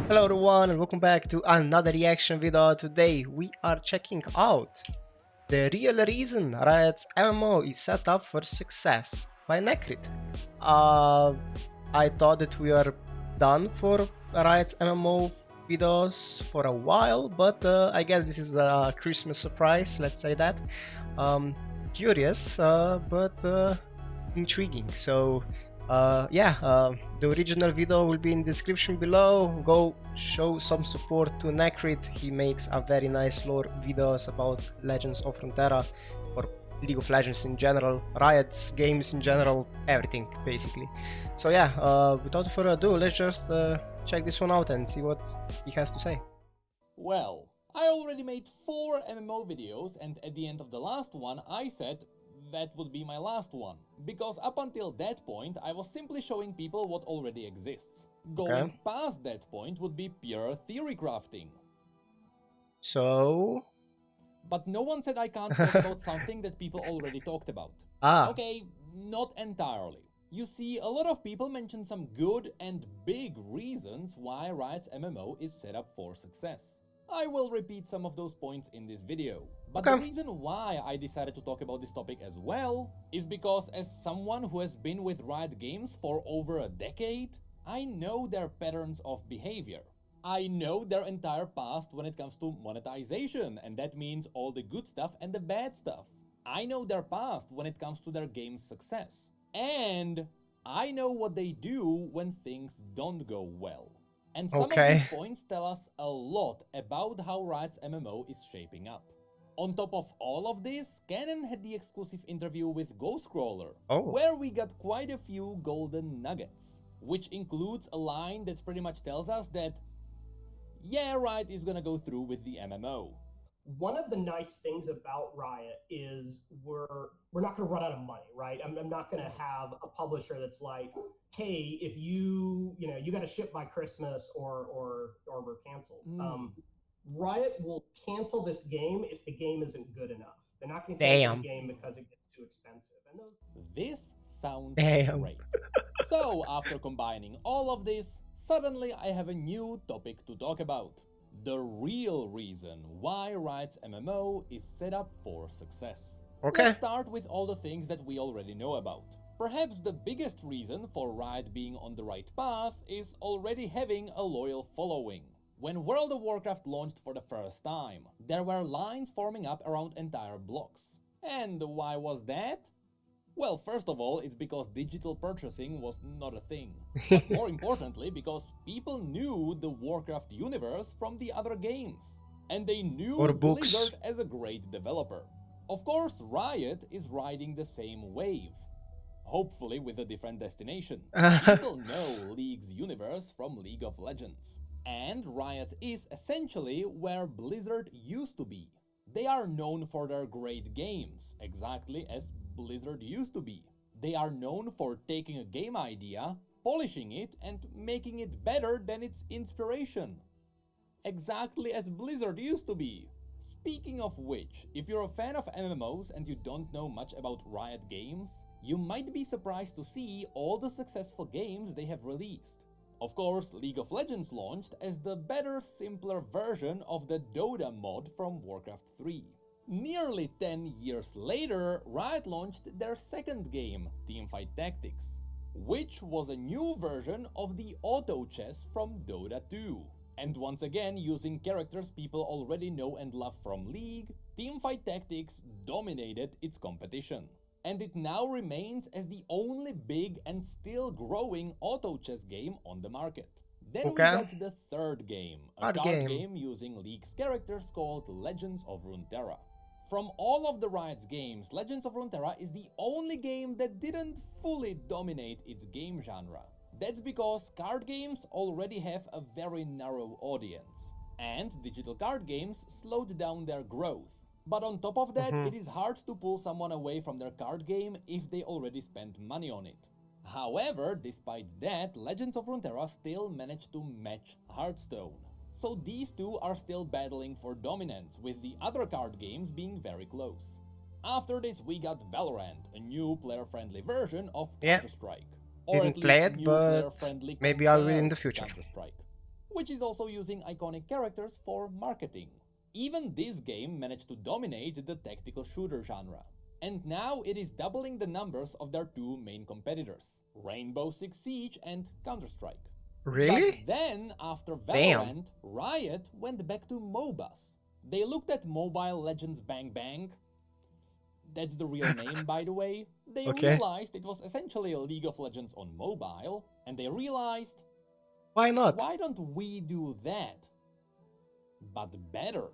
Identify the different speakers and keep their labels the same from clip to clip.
Speaker 1: Hello everyone and welcome back to another reaction video. Today we are checking out the real reason Riot's MMO is set up for success by Necrit. I thought that we are done for Riot's MMO videos for a while, but I guess this is a Christmas surprise, let's say that. Curious, but intriguing. So the original video will be in the description below. Go show some support to Necrit. He makes a very nice lore videos about Legends of Runeterra or League of Legends in general, Riot's games in general, everything basically. So without further ado, let's just check this one out and see what he has to say.
Speaker 2: Well, I already made 4 MMO videos, and at the end of the last one I said that would be my last one, because up until that point I was simply showing people what already exists. Going past that point would be pure theory crafting.
Speaker 1: So...
Speaker 2: But no one said I can't talk about something that people already talked about. Okay, not entirely. You see, a lot of people mention some good and big reasons why Riot's MMO is set up for success. I will repeat some of those points in this video. But the reason why I decided to talk about this topic as well is because, as someone who has been with Riot Games for over a decade, I know their patterns of behavior. I know their entire past when it comes to monetization, and that means all the good stuff and the bad stuff. I know their past when it comes to their game's success. And I know what they do when things don't go well. And some of these points tell us a lot about how Riot's MMO is shaping up. On top of all of this, Canon had the exclusive interview with Ghostcrawler, where we got quite a few golden nuggets, which includes a line that pretty much tells us that, yeah, Riot is gonna go through with the MMO.
Speaker 3: One of the nice things about Riot is we're not going to run out of money, right? I'm not going to have a publisher that's like, hey, if you got to ship by Christmas or we're canceled. Riot will cancel this game if the game isn't good enough. They're not going to cancel the game because it gets too expensive. And
Speaker 2: this sounds great. So after combining all of this, suddenly I have a new topic to talk about. The real reason why Riot's MMO is set up for success. Let's start with all the things that we already know about. Perhaps the biggest reason for Riot being on the right path is already having a loyal following. When World of Warcraft launched for the first time, there were lines forming up around entire blocks. And why was that? Well, first of all, it's because digital purchasing was not a thing. But more importantly, because people knew the Warcraft universe from the other games. And they knew Blizzard as a great developer. Of course, Riot is riding the same wave. Hopefully with a different destination. People know League's universe from League of Legends. And Riot is essentially where Blizzard used to be. They are known for their great games, exactly as Blizzard used to be. They are known for taking a game idea, polishing it, and making it better than its inspiration. Exactly as Blizzard used to be. Speaking of which, if you're a fan of MMOs and you don't know much about Riot Games, you might be surprised to see all the successful games they have released. Of course, League of Legends launched as the better, simpler version of the Dota mod from Warcraft 3. Nearly 10 years later, Riot launched their second game, Teamfight Tactics, which was a new version of the auto chess from Dota 2. And once again, using characters people already know and love from League, Teamfight Tactics dominated its competition. And it now remains as the only big and still growing auto chess game on the market. Then we got the third game, a card game using League's characters called Legends of Runeterra. From all of the Riot's games, Legends of Runeterra is the only game that didn't fully dominate its game genre. That's because card games already have a very narrow audience, and digital card games slowed down their growth. But on top of that, it is hard to pull someone away from their card game if they already spent money on it. However, despite that, Legends of Runeterra still managed to match Hearthstone. So these two are still battling for dominance, with the other card games being very close. After this we got Valorant, a new player-friendly version of Counter-Strike.
Speaker 1: Didn't play it, but maybe I will in the future.
Speaker 2: which is also using iconic characters for marketing. Even this game managed to dominate the tactical shooter genre. And now it is doubling the numbers of their two main competitors, Rainbow Six Siege and Counter-Strike.
Speaker 1: Really?
Speaker 2: But then, after
Speaker 1: Damn.
Speaker 2: Valorant, Riot went back to MOBAs. They looked at Mobile Legends Bang Bang. That's the real name, by the way. They
Speaker 1: Okay.
Speaker 2: realized it was essentially a League of Legends on mobile, and they realized,
Speaker 1: Why not?
Speaker 2: why don't we do that? But better.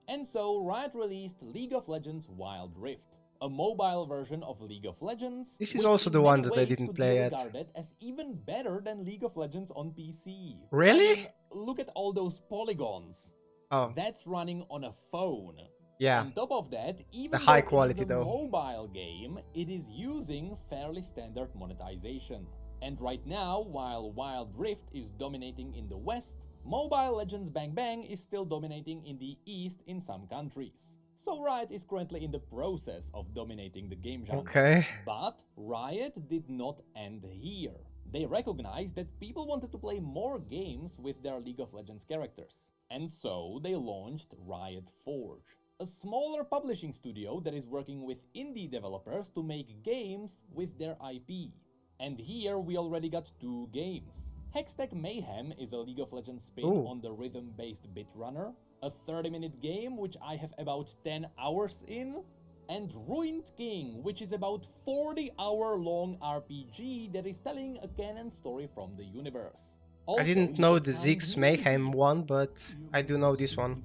Speaker 2: And so Riot released League of Legends Wild Rift, a mobile version of League of Legends.
Speaker 1: This is
Speaker 2: which
Speaker 1: also
Speaker 2: in
Speaker 1: the
Speaker 2: many
Speaker 1: one that I
Speaker 2: ways
Speaker 1: didn't
Speaker 2: could
Speaker 1: play
Speaker 2: be
Speaker 1: yet.
Speaker 2: regarded as even better than League of Legends on PC.
Speaker 1: Really?
Speaker 2: I mean, look at all those polygons.
Speaker 1: Oh,
Speaker 2: That's running on a phone.
Speaker 1: yeah.
Speaker 2: On top of that, even
Speaker 1: The high
Speaker 2: though
Speaker 1: quality
Speaker 2: it is a
Speaker 1: though.
Speaker 2: mobile game, it is using fairly standard monetization. And right now, while Wild Rift is dominating in the West, Mobile Legends Bang Bang is still dominating in the East in some countries. So Riot is currently in the process of dominating the game genre.
Speaker 1: Okay.
Speaker 2: But Riot did not end here. They recognized that people wanted to play more games with their League of Legends characters. And so they launched Riot Forge, a smaller publishing studio that is working with indie developers to make games with their IP. And here we already got two games. Hextech Mayhem is a League of Legends spin
Speaker 1: Ooh.
Speaker 2: on the rhythm-based Bitrunner, a 30-minute game which I have about 10 hours in, and Ruined King, which is about 40-hour-long RPG that is telling a canon story from the universe.
Speaker 1: I didn't
Speaker 2: Also,
Speaker 1: know
Speaker 2: you
Speaker 1: the
Speaker 2: can-
Speaker 1: Ziggs Mayhem one, but I do know this one.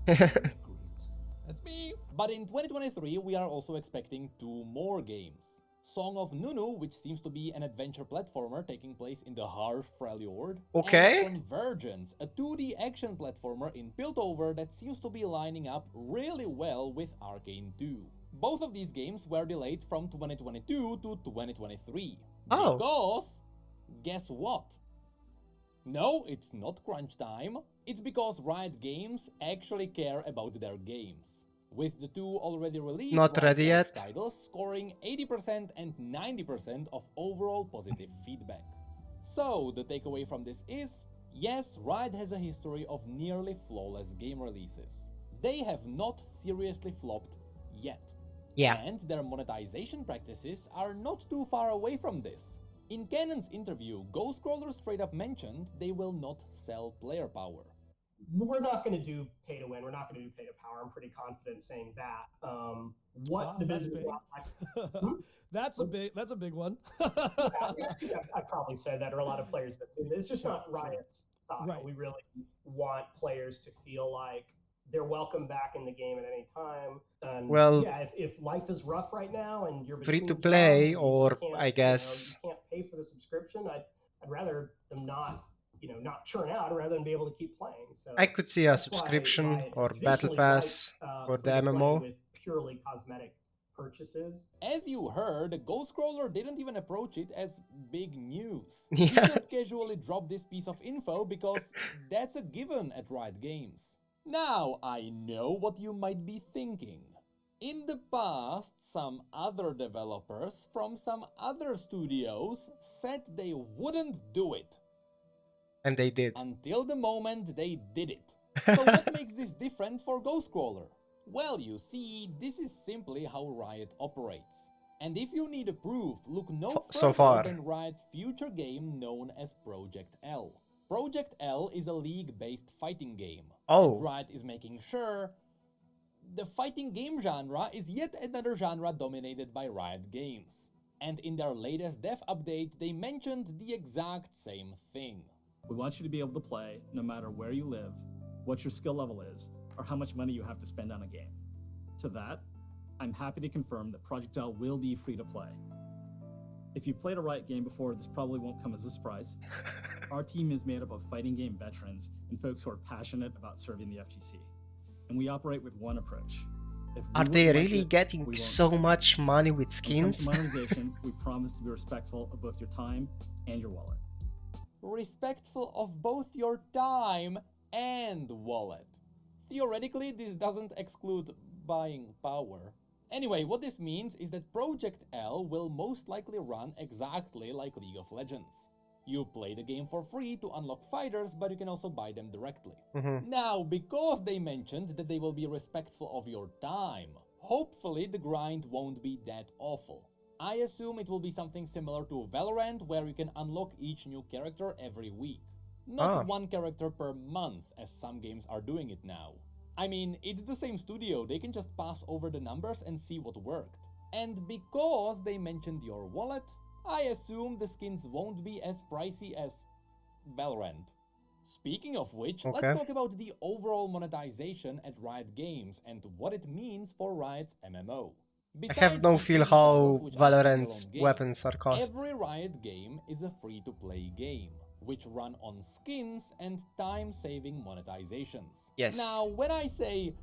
Speaker 2: That's me! But in 2023, we are also expecting two more games. Song of Nunu, which seems to be an adventure platformer taking place in the harsh Freljord.
Speaker 1: Okay.
Speaker 2: And Convergence, a 2D action platformer in Piltover that seems to be lining up really well with Arcane 2. Both of these games were delayed from 2022 to 2023.
Speaker 1: Oh.
Speaker 2: Because, guess what? No, it's not crunch time. It's because Riot Games actually care about their games. With the two already released
Speaker 1: Not
Speaker 2: Riot
Speaker 1: ready
Speaker 2: Forge
Speaker 1: yet.
Speaker 2: titles scoring 80% and 90% of overall positive feedback. So, the takeaway from this is, yes, Riot has a history of nearly flawless game releases. They have not seriously flopped yet.
Speaker 1: Yeah.
Speaker 2: And their monetization practices are not too far away from this. In Canon's interview, Ghostcrawler straight up mentioned they will not sell player power.
Speaker 3: We're not going to do pay to win. We're not going to do pay to power. I'm pretty confident saying that. What
Speaker 4: Wow,
Speaker 3: the
Speaker 4: that's
Speaker 3: business?
Speaker 4: big. That's a big one.
Speaker 3: I probably said that, or a lot of players have assumed it. It's just not Riot's style.
Speaker 4: Right.
Speaker 3: We really want players to feel like they're welcome back in the game at any time. And
Speaker 1: Well,
Speaker 3: yeah, if life is rough right now and you're
Speaker 1: free
Speaker 3: between
Speaker 1: to
Speaker 3: jobs
Speaker 1: play,
Speaker 3: and you
Speaker 1: or
Speaker 3: just can't,
Speaker 1: I guess
Speaker 3: you can't pay for the subscription, I'd rather them not churn out rather than be able to keep playing. So
Speaker 1: I could see a
Speaker 3: that's why
Speaker 1: subscription
Speaker 3: Riot
Speaker 1: or
Speaker 3: has
Speaker 1: battle
Speaker 3: traditionally
Speaker 1: pass
Speaker 3: liked,
Speaker 1: for the
Speaker 3: free-to-play
Speaker 1: MMO.
Speaker 3: with purely cosmetic purchases.
Speaker 2: As you heard, Ghostcrawler didn't even approach it as big news.
Speaker 1: Yeah.
Speaker 2: He just casually dropped this piece of info because that's a given at Riot Games. Now, I know what you might be thinking. In the past, some other developers from some other studios said they wouldn't do it.
Speaker 1: And they did.
Speaker 2: Until the moment they did it. So what makes this different for Ghostcrawler? Well, you see, this is simply how Riot operates. And if you need a proof, look no further
Speaker 1: So far.
Speaker 2: than Riot's future game known as Project L. Project L is a league-based fighting game.
Speaker 1: Oh.
Speaker 2: And Riot is making sure the fighting game genre is yet another genre dominated by Riot Games. And in their latest dev update, they mentioned the exact same thing.
Speaker 4: We want you to be able to play no matter where you live, what your skill level is, or how much money you have to spend on a game. To that, I'm happy to confirm that Project L will be free to play. If you've played a Riot game before, this probably won't come as a surprise. Our team is made up of fighting game veterans and folks who are passionate about serving the FGC. And we operate with one approach. If we
Speaker 1: Are
Speaker 4: wouldn't
Speaker 1: they
Speaker 4: like
Speaker 1: really
Speaker 4: it,
Speaker 1: getting
Speaker 4: we won't.
Speaker 1: so much money with
Speaker 4: When it comes
Speaker 1: skins?
Speaker 4: to monetization, we promise to be respectful of both your time and your wallet.
Speaker 2: Respectful of both your time and wallet. Theoretically, this doesn't exclude buying power. Anyway, what this means is that Project L will most likely run exactly like League of Legends. You play the game for free to unlock fighters, but you can also buy them directly.
Speaker 1: Mm-hmm.
Speaker 2: Now, because they mentioned that they will be respectful of your time, hopefully the grind won't be that awful. I assume it will be something similar to Valorant, where you can unlock each new character every week. Not one character per month, as some games are doing it now. I mean, it's the same studio, they can just pass over the numbers and see what worked. And because they mentioned your wallet, I assume the skins won't be as pricey as Valorant. Speaking of which, let's talk about the overall monetization at Riot Games and what it means for Riot's MMO.
Speaker 1: I have no feel how Valorant's weapons are cost.
Speaker 2: Every Riot game is a free-to-play game, which run on skins and time-saving monetizations.
Speaker 1: Yes.
Speaker 2: Now, when I say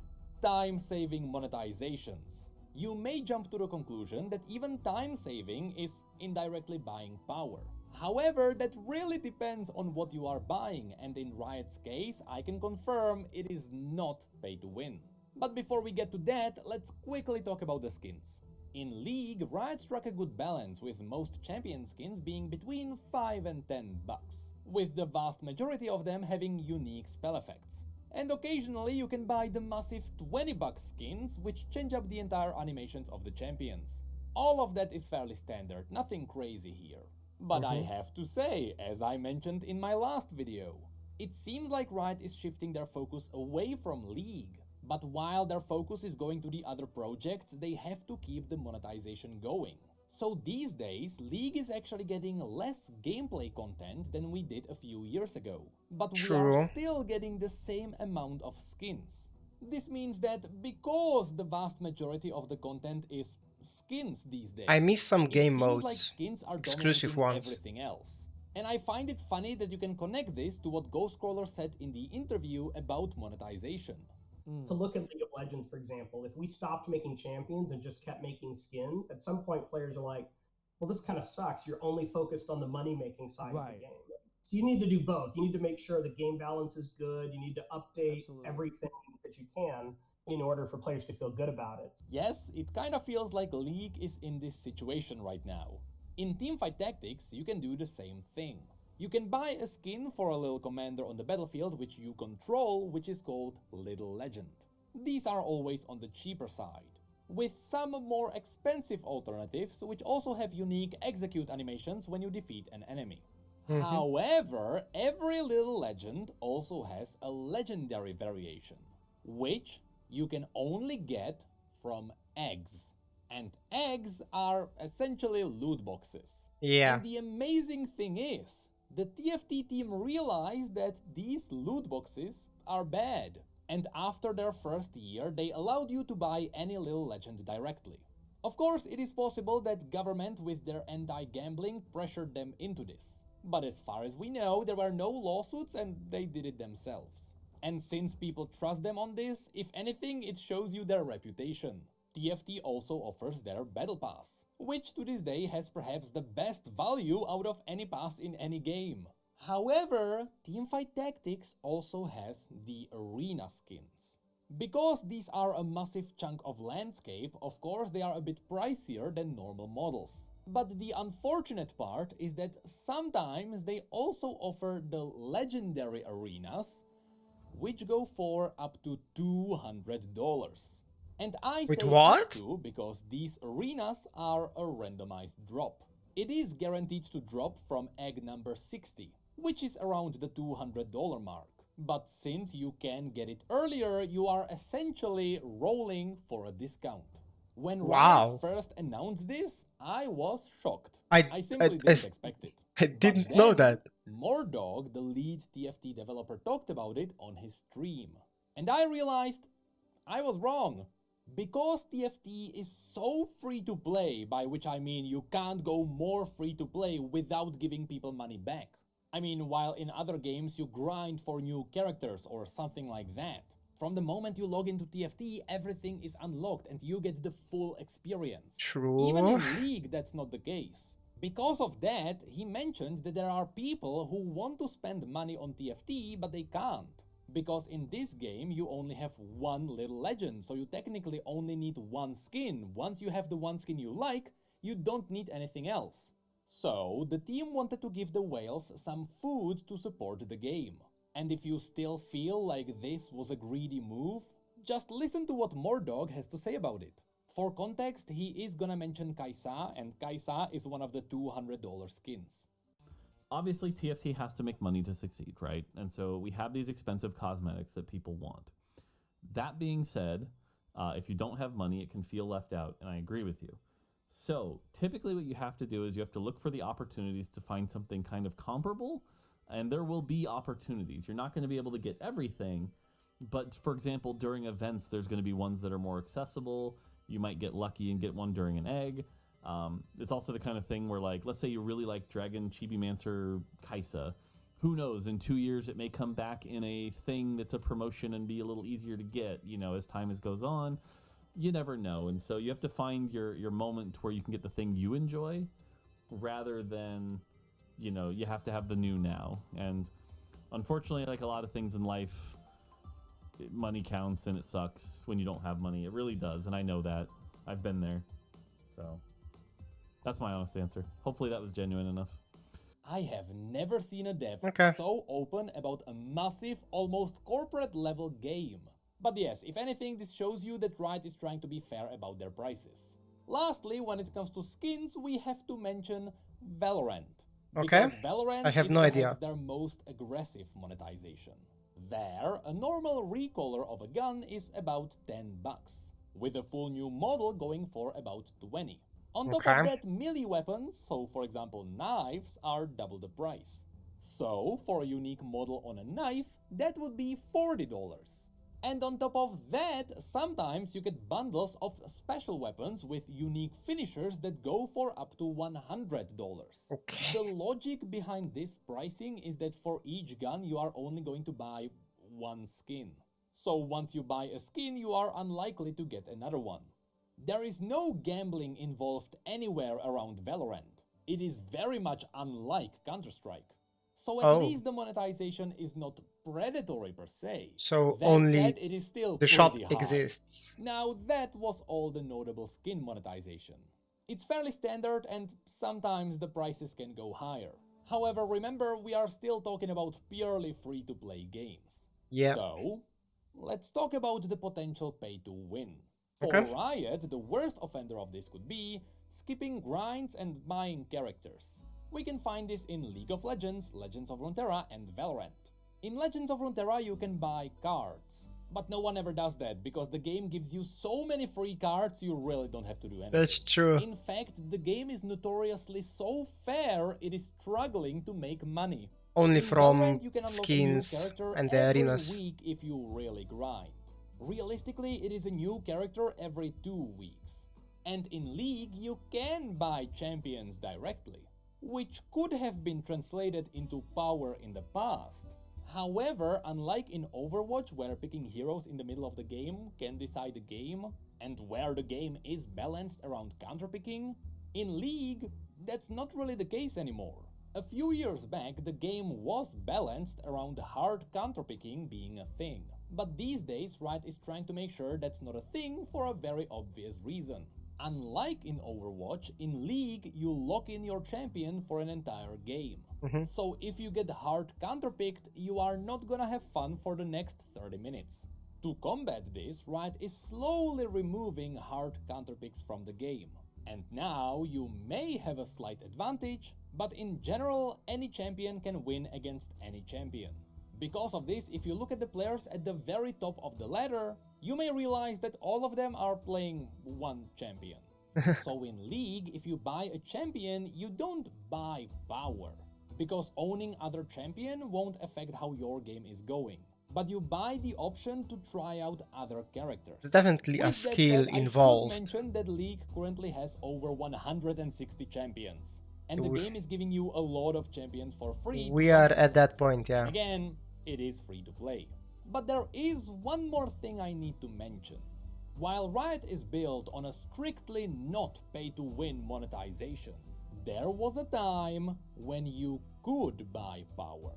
Speaker 2: time-saving monetizations, you may jump to the conclusion that even time-saving is indirectly buying power. However, that really depends on what you are buying, and in Riot's case, I can confirm it is not pay to win. But before we get to that, let's quickly talk about the skins. In League, Riot struck a good balance, with most champion skins being between 5 and 10 bucks, with the vast majority of them having unique spell effects. And occasionally you can buy the massive 20 bucks skins, which change up the entire animations of the champions. All of that is fairly standard, nothing crazy here. But I have to say, as I mentioned in my last video, it seems like Riot is shifting their focus away from League. But while their focus is going to the other projects, they have to keep the monetization going. So these days, League is actually getting less gameplay content than we did a few years ago. But we are still getting the same amount of skins. This means that because the vast majority of the content is skins these days,
Speaker 1: I miss some game modes,
Speaker 2: like skins are
Speaker 1: exclusive ones.
Speaker 2: Everything else. And I find it funny that you can connect this to what Ghostcrawler said in the interview about monetization.
Speaker 3: To look at League of Legends, for example, if we stopped making champions and just kept making skins, at some point players are like, well, this kind of sucks. You're only focused on the money-making side of the game. So you need to do both. You need to make sure the game balance is good. You need to update everything that you can in order for players to feel good about it.
Speaker 2: Yes, it kind of feels like League is in this situation right now. In Teamfight Tactics, you can do the same thing. You can buy a skin for a little commander on the battlefield which you control, which is called Little Legend. These are always on the cheaper side, with some more expensive alternatives which also have unique execute animations when you defeat an enemy. However, every Little Legend also has a legendary variation, which you can only get from eggs. And eggs are essentially loot boxes.
Speaker 1: Yeah.
Speaker 2: And the amazing thing is, the TFT team realized that these loot boxes are bad. And after their first year, they allowed you to buy any Little Legend directly. Of course, it is possible that government with their anti-gambling pressured them into this. But as far as we know, there were no lawsuits and they did it themselves. And since people trust them on this, if anything, it shows you their reputation. TFT also offers their Battle Pass, which to this day has perhaps the best value out of any pass in any game. However, Teamfight Tactics also has the Arena skins. Because these are a massive chunk of landscape, of course they are a bit pricier than normal models. But the unfortunate part is that sometimes they also offer the legendary arenas, which go for up to $200. And I say up to because these arenas are a randomized drop. It is guaranteed to drop from egg number 60, which is around the $200 mark. But since you can get it earlier, you are essentially rolling for a discount. When Riot first announced this, I was shocked. I simply didn't expect it.
Speaker 1: I didn't know that.
Speaker 2: Mordog, the lead TFT developer, talked about it on his stream. And I realized I was wrong. Because TFT is so free to play, by which I mean you can't go more free to play without giving people money back. I mean, while in other games you grind for new characters or something like that. From the moment you log into TFT, everything is unlocked and you get the full experience.
Speaker 1: True.
Speaker 2: Even in League, that's not the case. Because of that, he mentioned that there are people who want to spend money on TFT, but they can't. Because in this game, you only have one Little Legend, so you technically only need one skin. Once you have the one skin you like, you don't need anything else. So, the team wanted to give the whales some food to support the game. And if you still feel like this was a greedy move, just listen to what Mordog has to say about it. For context, he is gonna mention Kaisa, and Kaisa is one of the $200 skins.
Speaker 5: Obviously, TFT has to make money to succeed, right? And so we have these expensive cosmetics that people want. That being said, if you don't have money, it can feel left out, and I agree with you. So typically what you have to do is you have to look for the opportunities to find something kind of comparable, and there will be opportunities. You're not going to be able to get everything, but for example, during events, there's going to be ones that are more accessible. You might get lucky and get one during an egg. It's also the kind of thing where, like, let's say you really like Dragon Chibimancer Kaisa. Who knows, in 2 years it may come back in a thing that's a promotion and be a little easier to get, you know, as time goes on. You never know. And so you have to find your moment where you can get the thing you enjoy rather than, you know, you have to have the new now. And unfortunately, like a lot of things in life, money counts and it sucks when you don't have money. It really does. And I know that. I've been there. So that's my honest answer. Hopefully that was genuine enough.
Speaker 2: I have never seen a dev so open about a massive, almost corporate level game. But yes, if anything, this shows you that Riot is trying to be fair about their prices. Lastly, when it comes to skins, we have to mention Valorant. Because Valorant
Speaker 1: I have
Speaker 2: is
Speaker 1: no idea.
Speaker 2: their most aggressive monetization. There, a normal recolor of a gun is about $10, with a full new model going for about 20. On top of that, melee weapons, so for example knives, are double the price. So, for a unique model on a knife, that would be $40. And on top of that, sometimes you get bundles of special weapons with unique finishers that go for up to $100. The logic behind this pricing is that for each gun you are only going to buy one skin. So once you buy a skin, you are unlikely to get another one. There is no gambling involved anywhere around Valorant. It is very much unlike Counter-Strike. So at least the monetization is not predatory per se.
Speaker 1: So
Speaker 2: That
Speaker 1: only
Speaker 2: said, it is still
Speaker 1: the shop
Speaker 2: pretty high.
Speaker 1: exists.
Speaker 2: Now that was all the notable skin monetization. It's fairly standard and sometimes the prices can go higher. However, remember, we are still talking about purely free-to-play games.
Speaker 1: Yeah.
Speaker 2: So, let's talk about the potential pay-to-win. For Riot, the worst offender of this could be skipping grinds and buying characters. We can find this in League of Legends, Legends of Runeterra, and Valorant. In Legends of Runeterra you can buy cards, but no one ever does that because the game gives you so many free cards you really don't have to do anything.
Speaker 1: That's true.
Speaker 2: In fact, the game is notoriously so fair it is struggling to make money.
Speaker 1: Only
Speaker 2: In
Speaker 1: from
Speaker 2: Valorant, you can unlock
Speaker 1: skins
Speaker 2: a new character
Speaker 1: and the
Speaker 2: every
Speaker 1: arenas.
Speaker 2: week if you really grind. Realistically, it is a new character every 2 weeks. And in League, you can buy champions directly, which could have been translated into power in the past. However, unlike in Overwatch, where picking heroes in the middle of the game can decide the game, and where the game is balanced around counterpicking, in League, that's not really the case anymore. A few years back, the game was balanced around hard counterpicking being a thing. But these days, Riot is trying to make sure that's not a thing for a very obvious reason. Unlike in Overwatch, in League, you lock in your champion for an entire game. So if you get hard counterpicked, you are not gonna have fun for the next 30 minutes. To combat this, Riot is slowly removing hard counterpicks from the game. And now you may have a slight advantage, but in general, any champion can win against any champion. Because of this, if you look at the players at the very top of the ladder, you may realize that all of them are playing one champion. So in League, if you buy a champion, you don't buy power, because owning other champion won't affect how your game is going. But you buy the option to try out other characters.
Speaker 1: There's definitely a skill involved.
Speaker 2: I should mention that League currently has over 160 champions. And the game is giving you a lot of champions for free.
Speaker 1: We are at that point, yeah.
Speaker 2: Again, it is free to play. But there is one more thing I need to mention. While Riot is built on a strictly not pay-to-win monetization, there was a time when you could buy power.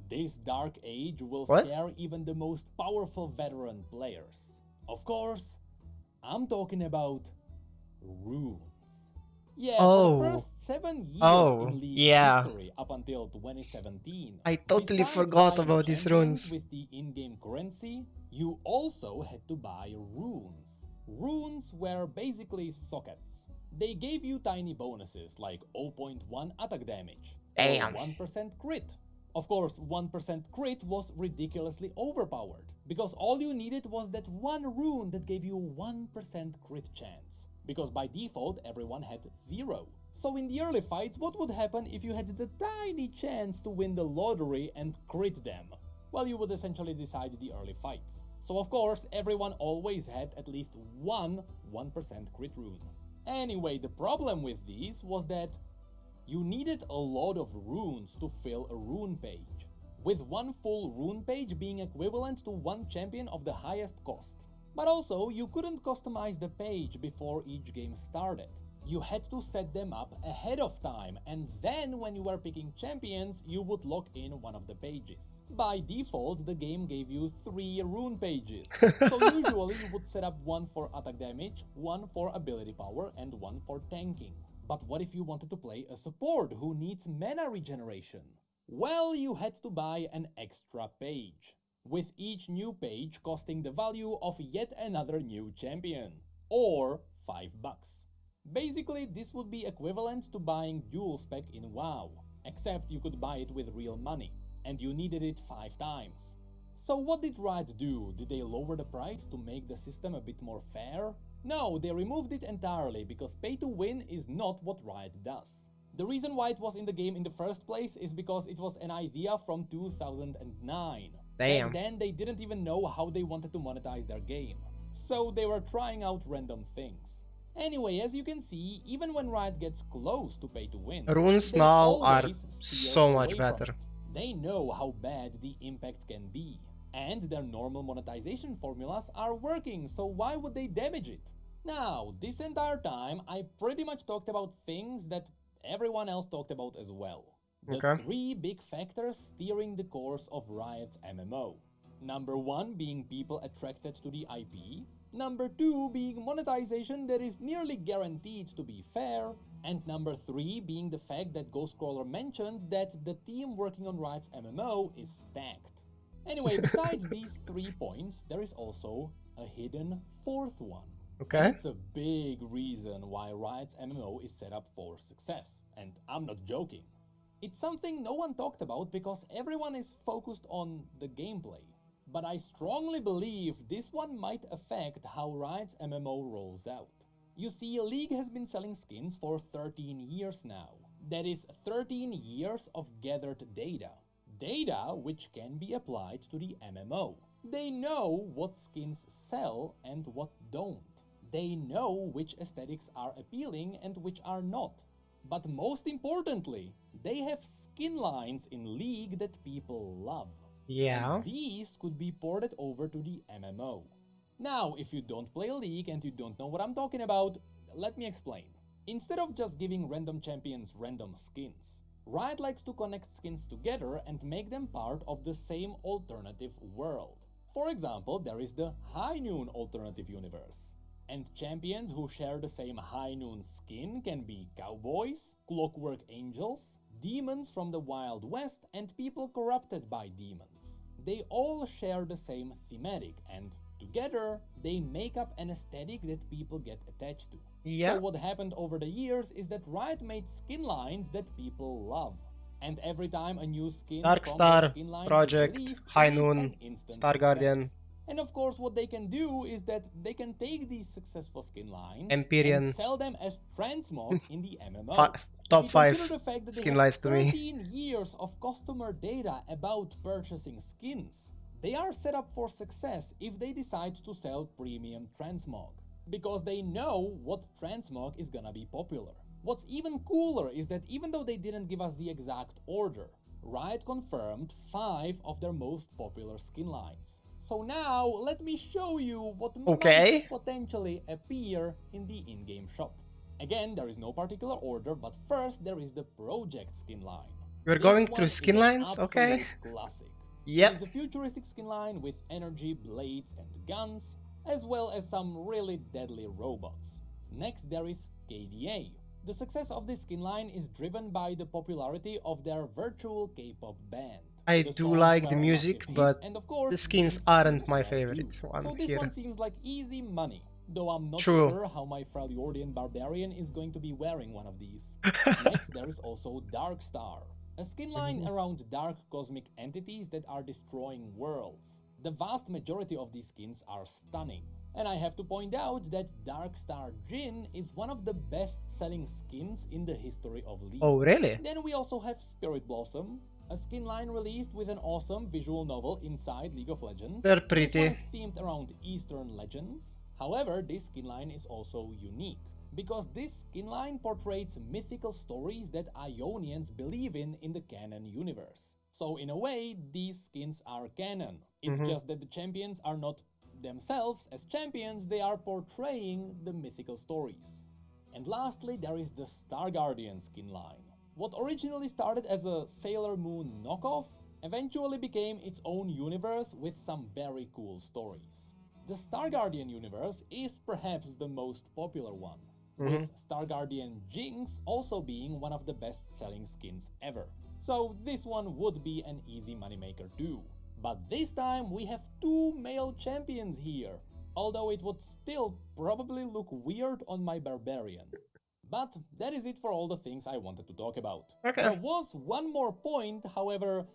Speaker 2: This dark age will scare even the most powerful veteran players. Of course, I'm talking about runes. Yeah,
Speaker 1: Oh.
Speaker 2: for the first 7 years
Speaker 1: Oh,
Speaker 2: in League's
Speaker 1: yeah.
Speaker 2: history, up until 2017.
Speaker 1: I totally
Speaker 2: besides
Speaker 1: forgot
Speaker 2: buying
Speaker 1: about these
Speaker 2: champions
Speaker 1: runes.
Speaker 2: with the in-game currency, you also had to buy runes. Runes were basically sockets. They gave you tiny bonuses like 0.1 attack damage,
Speaker 1: Damn.
Speaker 2: or 1% crit. Of course, 1% crit was ridiculously overpowered, because all you needed was that one rune that gave you 1% crit chance. Because by default, everyone had 0. So in the early fights, what would happen if you had the tiny chance to win the lottery and crit them? Well, you would essentially decide the early fights. So of course, everyone always had at least one 1% crit rune. Anyway, the problem with these was that you needed a lot of runes to fill a rune page, with one full rune page being equivalent to one champion of the highest cost. But also, you couldn't customize the page before each game started. You had to set them up ahead of time, and then when you were picking champions, you would lock in one of the pages. By default, the game gave you 3 rune pages, so usually you would set up one for attack damage, one for ability power, and one for tanking. But what if you wanted to play a support who needs mana regeneration? Well, you had to buy an extra page, with each new page costing the value of yet another new champion, or $5. Basically, this would be equivalent to buying dual spec in WoW, except you could buy it with real money, and you needed it 5 times. So what did Riot do? Did they lower the price to make the system a bit more fair? No, they removed it entirely because pay to win is not what Riot does. The reason why it was in the game in the first place is because it was an idea from 2009.
Speaker 1: Damn.
Speaker 2: Back then they didn't even know how they wanted to monetize their game. So they were trying out random things. Anyway, as you can see, even when Riot gets close to pay to win,
Speaker 1: Runes
Speaker 2: they
Speaker 1: now are
Speaker 2: always steer
Speaker 1: so much
Speaker 2: away from
Speaker 1: better.
Speaker 2: it. They know how bad the impact can be, and their normal monetization formulas are working, so why would they damage it? Now, this entire time, I pretty much talked about things that everyone else talked about as well. The
Speaker 1: Okay.
Speaker 2: 3 big factors steering the course of Riot's MMO. Number 1 being people attracted to the IP. Number 2 being monetization that is nearly guaranteed to be fair. And number 3 being the fact that Ghostcrawler mentioned that the team working on Riot's MMO is stacked. Anyway, besides these 3 points, there is also a hidden 4th one.
Speaker 1: Okay.
Speaker 2: It's a big reason why Riot's MMO is set up for success, and I'm not joking. It's something no one talked about because everyone is focused on the gameplay. But I strongly believe this one might affect how Riot's MMO rolls out. You see, League has been selling skins for 13 years now. That is 13 years of gathered data. Data which can be applied to the MMO. They know what skins sell and what don't. They know which aesthetics are appealing and which are not. But most importantly, they have skin lines in League that people love.
Speaker 1: Yeah.
Speaker 2: And these could be ported over to the MMO. Now, if you don't play League and you don't know what I'm talking about, let me explain. Instead of just giving random champions random skins, Riot likes to connect skins together and make them part of the same alternative world. For example, there is the High Noon alternative universe. And champions who share the same High Noon skin can be cowboys, clockwork angels, demons from the Wild West, and people corrupted by demons. They all share the same thematic, and together they make up an aesthetic that people get attached to.
Speaker 1: Yeah.
Speaker 2: So what happened over the years is that Riot made skin lines that people love. And every time a new skin
Speaker 1: Dark
Speaker 2: from
Speaker 1: Star,
Speaker 2: that skin line is
Speaker 1: Project,
Speaker 2: released,
Speaker 1: High
Speaker 2: it is
Speaker 1: Noon,
Speaker 2: an instant
Speaker 1: Star
Speaker 2: success.
Speaker 1: Guardian.
Speaker 2: And of course, what they can do is that they can take these successful skin lines
Speaker 1: Empyrean.
Speaker 2: and sell them as transmog in the MMO.
Speaker 1: Top
Speaker 2: If you
Speaker 1: 5
Speaker 2: consider the fact that they
Speaker 1: skin
Speaker 2: have
Speaker 1: lines to me.
Speaker 2: 13 years of customer data about purchasing skins, they are set up for success if they decide to sell premium transmog, because they know what transmog is gonna be popular. What's even cooler is that even though they didn't give us the exact order, Riot confirmed 5 of their most popular skin lines. So now, let me show you what
Speaker 1: Okay.
Speaker 2: might potentially appear in the in-game shop. Again, there is no particular order, but first there is the Project skin line.
Speaker 1: We're
Speaker 2: This
Speaker 1: going
Speaker 2: one
Speaker 1: through
Speaker 2: is
Speaker 1: skin
Speaker 2: an
Speaker 1: lines? Okay.
Speaker 2: absolute classic.
Speaker 1: Yep.
Speaker 2: It is a futuristic skin line with energy, blades, and guns, as well as some really deadly robots. Next there is KDA. The success of this skin line is driven by the popularity of their virtual K-pop band.
Speaker 1: I
Speaker 2: The
Speaker 1: do
Speaker 2: songs
Speaker 1: like
Speaker 2: were
Speaker 1: the
Speaker 2: a
Speaker 1: music,
Speaker 2: massive hit,
Speaker 1: but
Speaker 2: and of course,
Speaker 1: the skins
Speaker 2: these
Speaker 1: aren't
Speaker 2: skins
Speaker 1: my
Speaker 2: were
Speaker 1: favorite
Speaker 2: too.
Speaker 1: one
Speaker 2: So this
Speaker 1: here.
Speaker 2: one seems like easy money, though I'm not
Speaker 1: True.
Speaker 2: sure how my Freljordian Barbarian is going to be wearing one of these. Next, there is also Dark Star, a skin line around dark cosmic entities that are destroying worlds. The vast majority of these skins are stunning. And I have to point out that Dark Star Jin is one of the best-selling skins in the history of League.
Speaker 1: Oh, really?
Speaker 2: Then we also have Spirit Blossom, a skin line released with an awesome visual novel inside League of Legends.
Speaker 1: They're
Speaker 2: This
Speaker 1: pretty.
Speaker 2: one is themed around Eastern legends. However, this skin line is also unique, because this skin line portrays mythical stories that Ionians believe in the canon universe. So in a way, these skins are canon. It's just that the champions are not themselves as champions, they are portraying the mythical stories. And lastly, there is the Star Guardian skin line. What originally started as a Sailor Moon knockoff eventually became its own universe with some very cool stories. The Star Guardian universe is perhaps the most popular one, with Star Guardian Jinx also being one of the best-selling skins ever. So this one would be an easy moneymaker too. But this time we have two male champions here, although it would still probably look weird on my Barbarian. But that is it for all the things I wanted to talk about.
Speaker 1: Okay.
Speaker 2: There was one more point, however,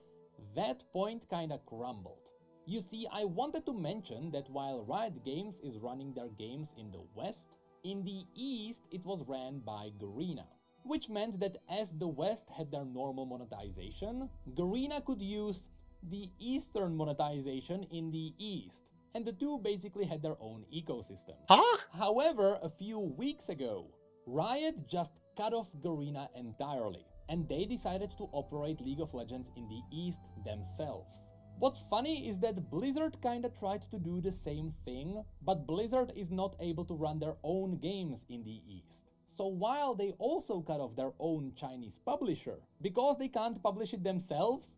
Speaker 2: that point kinda crumbled. You see, I wanted to mention that while Riot Games is running their games in the West, in the East it was ran by Garena. Which meant that as the West had their normal monetization, Garena could use the Eastern monetization in the East, and the two basically had their own ecosystem.
Speaker 1: Huh?
Speaker 2: However, a few weeks ago, Riot just cut off Garena entirely, and they decided to operate League of Legends in the East themselves. What's funny is that Blizzard kinda tried to do the same thing, but Blizzard is not able to run their own games in the East. So while they also cut off their own Chinese publisher, because they can't publish it themselves,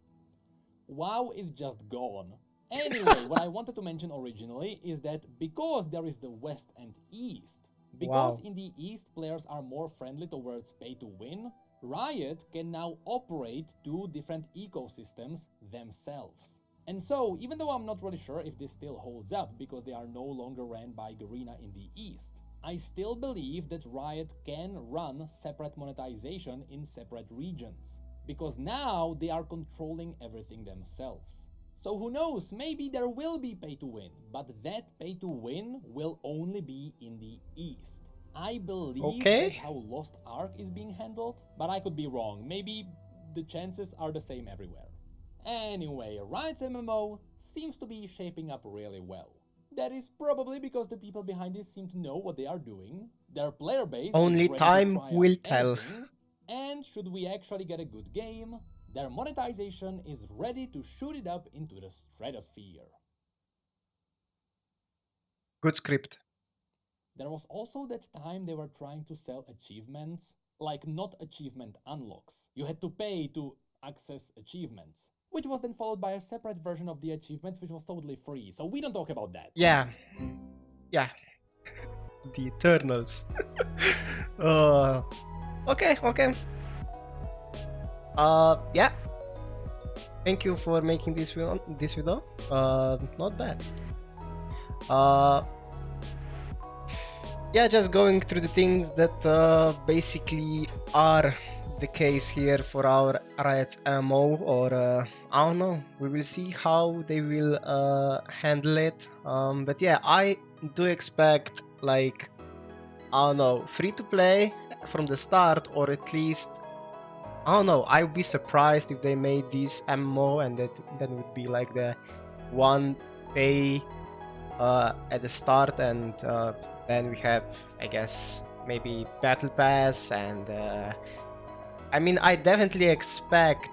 Speaker 2: WoW is just gone. Anyway, what I wanted to mention originally is that because there is the West and East, because in the East players are more friendly towards pay to win, Riot can now operate two different ecosystems themselves. And so, even though I'm not really sure if this still holds up because they are no longer ran by Garena in the East, I still believe that Riot can run separate monetization in separate regions, because now they are controlling everything themselves. So who knows, maybe there will be pay to win, but that pay to win will only be in the East. I believe that's how Lost Ark is being handled, but I could be wrong. Maybe the chances are the same everywhere. Anyway, Riot's MMO seems to be shaping up really well. That is probably because the people behind it seem to know what they are doing. Their player base
Speaker 1: Only
Speaker 2: is ready
Speaker 1: time
Speaker 2: to try
Speaker 1: will
Speaker 2: out
Speaker 1: tell.
Speaker 2: anything, and should we actually get a good game, their monetization is ready to shoot it up into the stratosphere.
Speaker 1: Good script.
Speaker 2: There was also that time they were trying to sell achievements, like not achievement unlocks. You had to pay to access achievements, which was then followed by a separate version of the achievements which was totally free, so we don't talk about that.
Speaker 1: Yeah. Yeah. The Eternals. Okay. Yeah. Thank you for making this video. Not bad. Yeah, just going through the things that basically are the case here for our Riot's MMO, or I don't know, we will see how they will handle it. But yeah, I do expect, like, I don't know, free to play from the start, or at least, I don't know, I would be surprised if they made this MMO and that would be like the one pay at the start, and then we have, I guess, maybe Battle Pass, and I mean, I definitely expect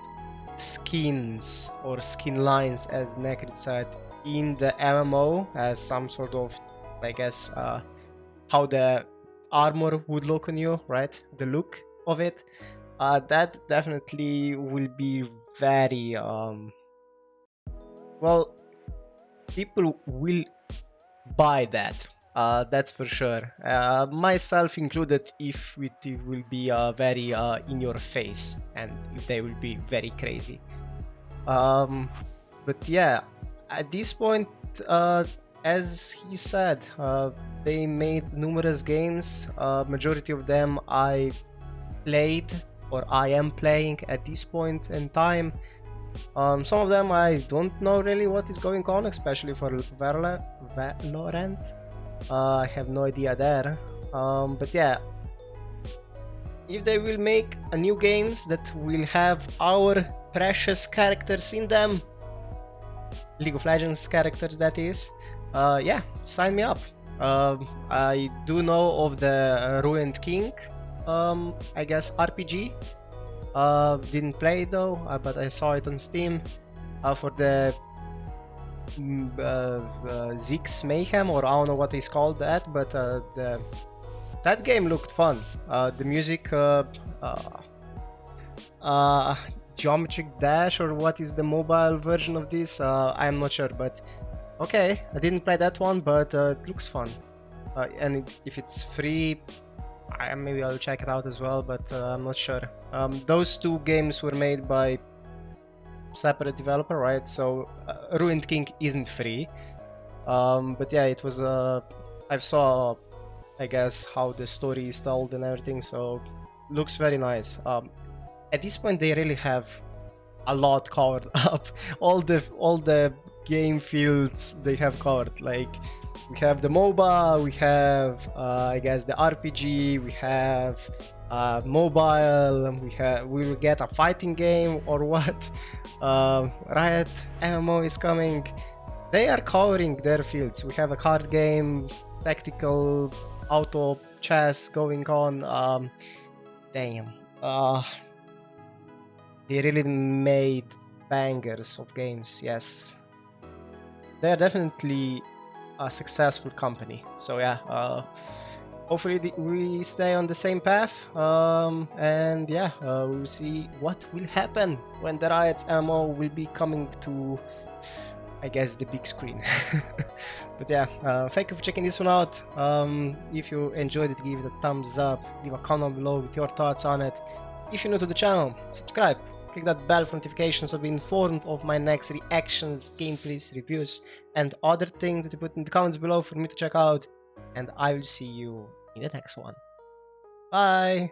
Speaker 1: skins or skin lines, as Necrit said, in the MMO as some sort of, I guess, how the armor would look on you, right? The look of it. That definitely will be very, well, people will buy that. That's for sure. Myself included, if it will be very in your face and if they will be very crazy. But yeah, at this point, as he said, they made numerous games. Majority of them I played or I am playing at this point in time. Some of them I don't know really what is going on, especially for Valorant. I have no idea there. But yeah, if they will make a new games that will have our precious characters in them, League of Legends characters that is, yeah, sign me up. I do know of the Ruined King, I guess RPG. Didn't play it though, but I saw it on Steam. For the Ziggs Mayhem, or I don't know what is called that, but that game looked fun. The music, Geometric Dash, or what is the mobile version of this? I'm not sure, but okay, I didn't play that one, but it looks fun. And if it's free, maybe I'll check it out as well, but I'm not sure. Those two games were made by separate developer, right? So Ruined King isn't free, but yeah, it was I saw, I guess, how the story is told and everything, so looks very nice. At this point they really have a lot covered up. all the game fields they have covered. Like, we have the MOBA, we have I guess the RPG, we have mobile, we will get a fighting game or what. Riot MMO is coming. They are covering their fields. We have a card game, tactical, auto chess going on. Damn. They really made bangers of games. Yes, they are definitely a successful company. So yeah, hopefully we stay on the same path, and yeah, we'll see what will happen when the Riot's MMO will be coming to, I guess, the big screen. But yeah, thank you for checking this one out. If you enjoyed it, give it a thumbs up, leave a comment below with your thoughts on it. If you're new to the channel, subscribe, click that bell for notifications to be informed of my next reactions, gameplays, reviews, and other things that you put in the comments below for me to check out. And I will see you in the next one. Bye!